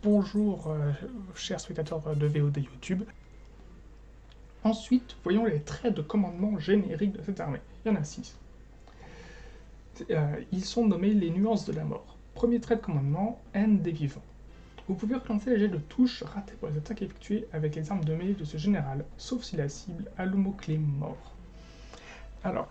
Bonjour, chers spectateurs de VOD YouTube. Ensuite, voyons les traits de commandement génériques de cette armée. Il y en a 6. Ils sont nommés les nuances de la mort. Premier trait de commandement, haine des vivants. Vous pouvez relancer les jets de touche ratés pour les attaques effectuées avec les armes de mêlée de ce général, sauf si la cible a le mot-clé mort. Alors,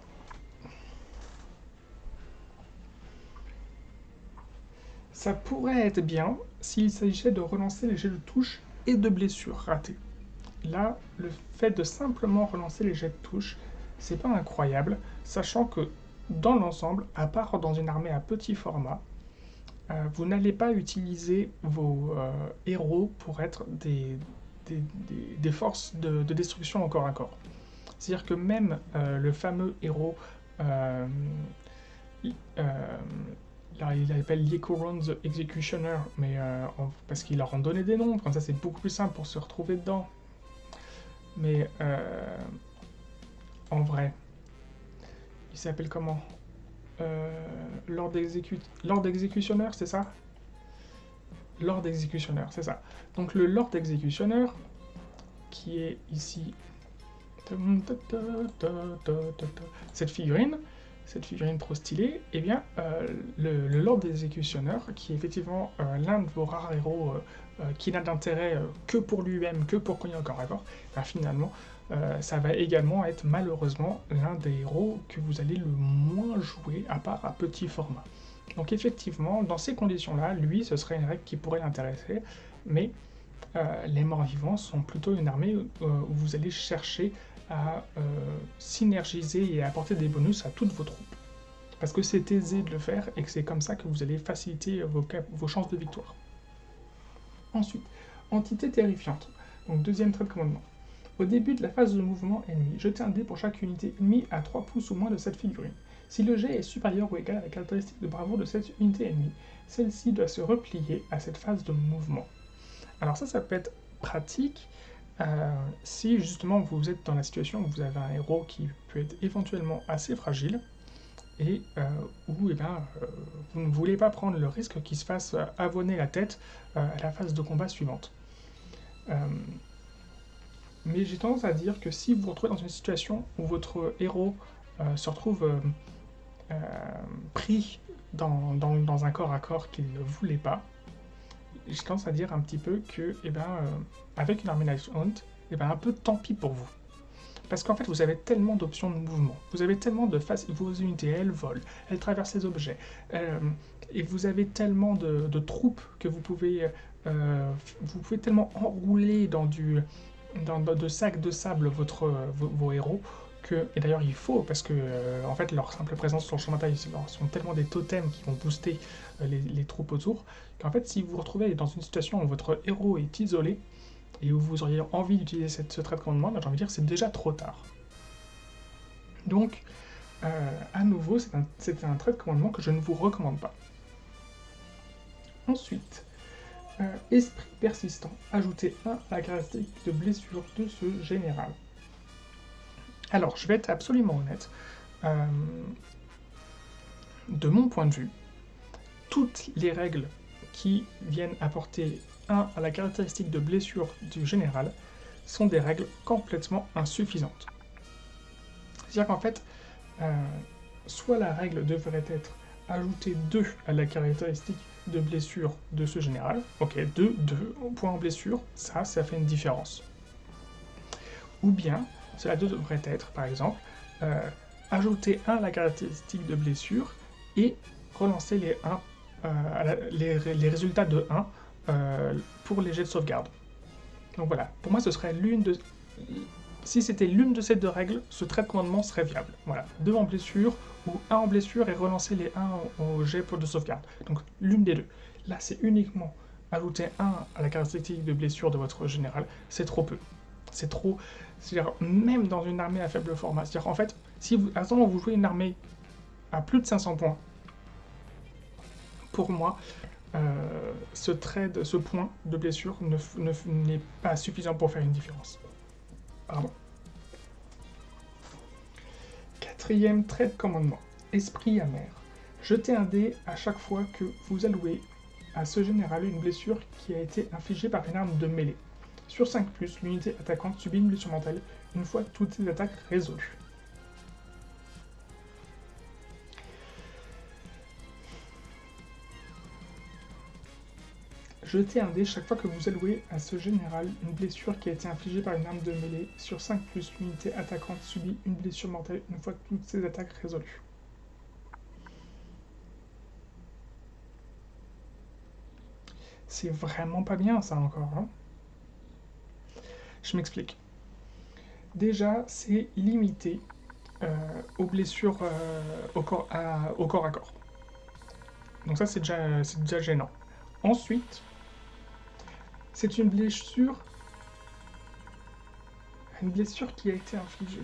ça pourrait être bien s'il s'agissait de relancer les jets de touche et de blessures ratées. Là, le fait de simplement relancer les jets de touche, c'est pas incroyable, sachant que dans l'ensemble, à part dans une armée à petit format, vous n'allez pas utiliser vos héros pour être des forces de destruction au corps à corps. C'est-à-dire que même le fameux héros, là, il appelle Yekoron the Executioner, mais parce qu'il leur en donnait des noms, comme ça c'est beaucoup plus simple pour se retrouver dedans. Mais en vrai, il s'appelle comment Lord Executioner, c'est ça? Lord Executioner, c'est ça. Donc le Lord Executioner, qui est ici cette figurine trop stylée, eh bien, le Lord Executioner, qui est effectivement l'un de vos rares héros qui n'a d'intérêt que pour lui-même, que pour cogner encore à corps, ben, finalement, ça va également être malheureusement l'un des héros que vous allez le moins jouer, à part à petit format. Donc effectivement, dans ces conditions-là, lui, ce serait une règle qui pourrait l'intéresser, mais les morts-vivants sont plutôt une armée où vous allez chercher à synergiser et à apporter des bonus à toutes vos troupes. Parce que c'est aisé de le faire et que c'est comme ça que vous allez faciliter vos chances de victoire. Ensuite, entité terrifiante. Donc deuxième trait de commandement. Au début de la phase de mouvement ennemi, jetez un dé pour chaque unité ennemie à 3 pouces ou moins de cette figurine. Si le jet est supérieur ou égal à la caractéristique de bravoure de cette unité ennemie, celle-ci doit se replier à cette phase de mouvement. Alors ça peut être pratique si justement vous êtes dans la situation où vous avez un héros qui peut être éventuellement assez fragile et où vous ne voulez pas prendre le risque qu'il se fasse avonner la tête à la phase de combat suivante. Mais j'ai tendance à dire que si vous vous retrouvez dans une situation où votre héros se retrouve pris dans un corps à corps qu'il ne voulait pas, j'ai tendance à dire un petit peu que, avec une armée Night Hunt, un peu tant pis pour vous. Parce qu'en fait, vous avez tellement d'options de mouvement, vous avez tellement de faces, vos unités, elles volent, elles traversent les objets, et vous avez tellement de troupes que vous pouvez tellement enrouler dans de sacs de sable vos héros, et d'ailleurs il faut, parce que en fait leur simple présence sur le champ de bataille sont tellement des totems qui vont booster les troupes autour, qu'en fait si vous vous retrouvez dans une situation où votre héros est isolé, et où vous auriez envie d'utiliser ce trait de commandement, j'ai envie de dire c'est déjà trop tard. Donc, à nouveau, c'est un trait de commandement que je ne vous recommande pas. Ensuite, esprit persistant. Ajoutez 1 à la caractéristique de blessure de ce général. Alors, je vais être absolument honnête. De mon point de vue, toutes les règles qui viennent apporter 1 à la caractéristique de blessure du général sont des règles complètement insuffisantes. C'est-à-dire qu'en fait, soit la règle devrait être ajouter 2 à la caractéristique de blessure de ce général, ok, 2 points en blessure, ça fait une différence. Ou bien, cela devrait être, par exemple, ajouter 1 à la caractéristique de blessure et relancer les résultats de 1 pour les jets de sauvegarde. Donc voilà, pour moi ce serait si c'était l'une de ces deux règles, ce trait de commandement serait viable. Voilà, 2 en blessure ou 1 en blessure et relancer les 1 au jet de sauvegarde. Donc l'une des deux. Là c'est uniquement ajouter 1 à la caractéristique de blessure de votre général, c'est trop peu. C'est trop... C'est-à-dire, même dans une armée à faible format, c'est-à-dire en fait, si vous jouez une armée à plus de 500 points, pour moi, ce point de blessure n'est pas suffisant pour faire une différence. Pardon. 4e trait de commandement. Esprit amer. Jetez un dé à chaque fois que vous allouez à ce général une blessure qui a été infligée par une arme de mêlée. Sur 5+, l'unité attaquante subit une blessure mentale une fois toutes ses attaques résolues. Jetez un dé chaque fois que vous allouez à ce général une blessure qui a été infligée par une arme de mêlée. Sur 5+, l'unité attaquante subit une blessure mortelle une fois toutes ses attaques résolues. C'est vraiment pas bien ça encore. Hein. Je m'explique. Déjà, c'est limité aux blessures au corps à corps. Donc ça, c'est déjà gênant. Ensuite, c'est une blessure qui a été infligée.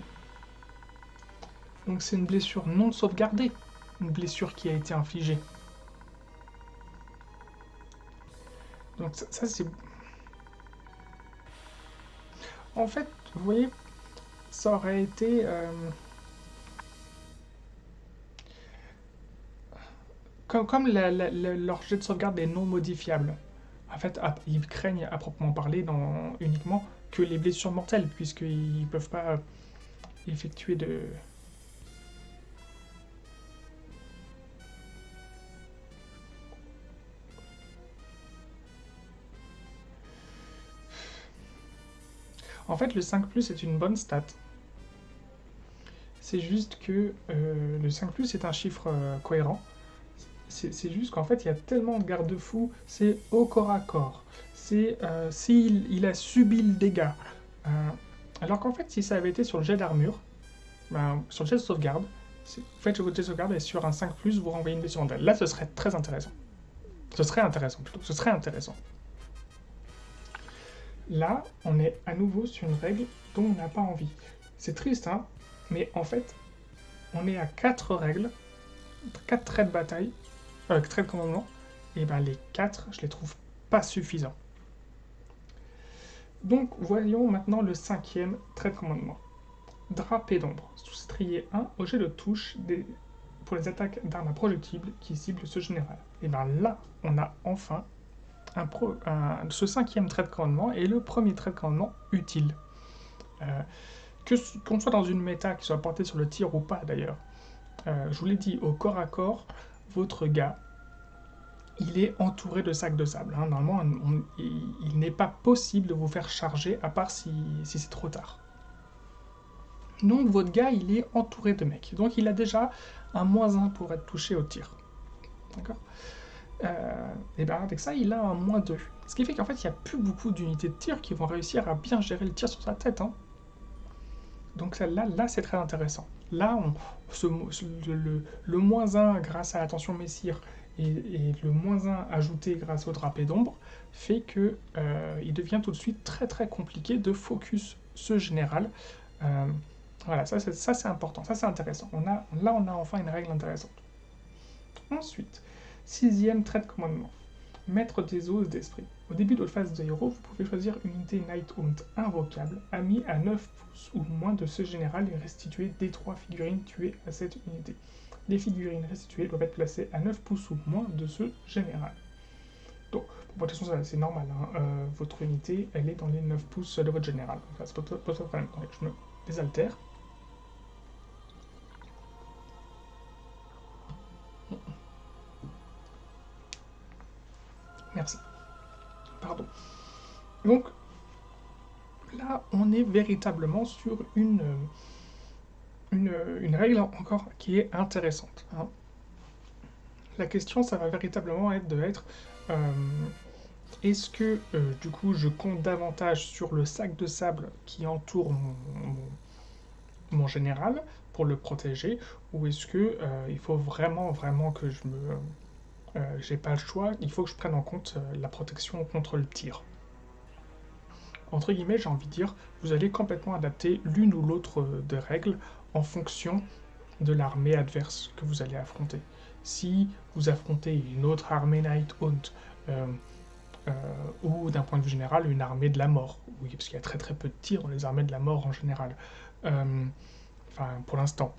Donc c'est une blessure non sauvegardée, une blessure qui a été infligée. Donc ça c'est... En fait, vous voyez, ça aurait été... Comme leur jet de sauvegarde est non modifiable, en fait, ils craignent à proprement parler uniquement que les blessures mortelles, puisqu'ils ne peuvent pas effectuer de... En fait, le 5+ est une bonne stat. C'est juste que le 5+ est un chiffre cohérent. C'est juste qu'en fait, il y a tellement de garde-fous. C'est au corps à corps. C'est s'il a subi le dégât. Alors qu'en fait, si ça avait été sur le jet d'armure, sur le jet de sauvegarde, vous faites votre jet de sauvegarde et sur un 5+, vous renvoyez une blessure mentale. Là, ce serait très intéressant. Ce serait intéressant. Là, on est à nouveau sur une règle dont on n'a pas envie. C'est triste, hein, mais en fait, on est à 4 règles, 4 traits de bataille, traits de commandement, et ben les 4, je les trouve pas suffisants. Donc, voyons maintenant le 5e trait de commandement. Drapé d'ombre. Soustrayez 1 au jet de touche pour les attaques d'armes à projectiles qui ciblent ce général. Et bien là, on a enfin ce 5e trait de commandement est le premier trait de commandement utile. Qu'on soit dans une méta qui soit portée sur le tir ou pas d'ailleurs. Je vous l'ai dit, au corps à corps, votre gars, il est entouré de sacs de sable. Hein. Normalement, il n'est pas possible de vous faire charger, à part si c'est trop tard. Donc votre gars, il est entouré de mecs. Donc il a déjà un -1 pour être touché au tir. D'accord ? Et bien avec ça, il a un -2. Ce qui fait qu'en fait, il n'y a plus beaucoup d'unités de tir qui vont réussir à bien gérer le tir sur sa tête. Hein. Donc là c'est très intéressant. Là, le -1 grâce à l'attention messire et le -1 ajouté grâce au drapé d'ombre fait que il devient tout de suite très très compliqué de focus ce général. Voilà, ça c'est important, ça c'est intéressant. On a enfin une règle intéressante. Ensuite, 6e trait de commandement. Maître des oses d'esprit. Au début de votre phase de héros, vous pouvez choisir une unité Knighthound invocable, amie à 9 pouces ou moins de ce général et restituer des 3 figurines tuées à cette unité. Les figurines restituées doivent être placées à 9 pouces ou moins de ce général. Donc, pour protection, c'est normal, hein. Votre unité, elle est dans les 9 pouces de votre général. Enfin, c'est pas de problème. Je me désaltère. Merci. Pardon. Donc, là, on est véritablement sur une règle encore qui est intéressante. Hein. La question, ça va véritablement être est-ce que, du coup, je compte davantage sur le sac de sable qui entoure mon général pour le protéger, ou est-ce que il faut vraiment que j'ai pas le choix, il faut que je prenne en compte la protection contre le tir. Entre guillemets, j'ai envie de dire, vous allez complètement adapter l'une ou l'autre des règles en fonction de l'armée adverse que vous allez affronter. Si vous affrontez une autre armée Knighthound, ou d'un point de vue général, une armée de la mort, oui, parce qu'il y a très très peu de tirs dans les armées de la mort en général, enfin pour l'instant,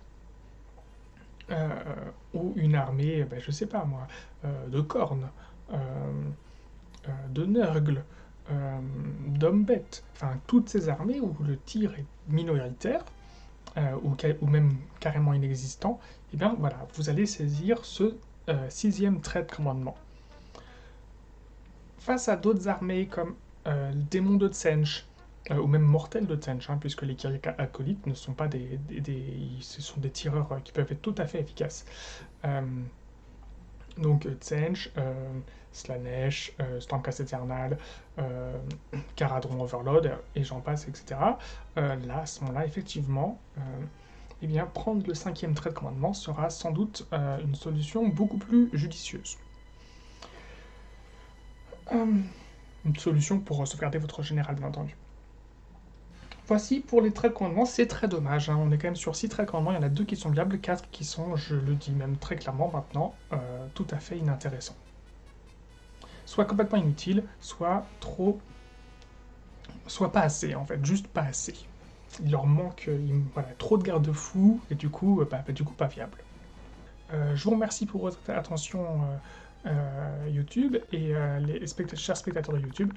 ou une armée, je sais pas moi, de cornes, de Nurgle, d'Hombet, enfin toutes ces armées où le tir est minoritaire, ou même carrément inexistant, et bien voilà, vous allez saisir ce sixième trait de commandement. Face à d'autres armées comme le démon de Tsench, ou même mortel de Tsench, hein, puisque les Kyriak acolytes ne sont pas ce sont des tireurs qui peuvent être tout à fait efficaces. Donc Tsench, Slaanesh, Stormcast Eternal, Caradhran Overlord, et j'en passe, etc. Là, à ce moment-là, effectivement, eh bien, prendre le cinquième trait de commandement sera sans doute une solution beaucoup plus judicieuse. Une solution pour sauvegarder votre général, bien entendu. Voici pour les traits de commandement, c'est très dommage, hein. On est quand même sur 6 traits de commandement, il y en a 2 qui sont viables, 4 qui sont, je le dis même très clairement maintenant, tout à fait inintéressants. Soit complètement inutiles, soit pas assez en fait, juste pas assez. Il leur manque voilà, trop de garde-fous, et du coup pas viable. Je vous remercie pour votre attention YouTube, et les chers spectateurs de YouTube,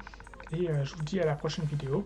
et je vous dis à la prochaine vidéo.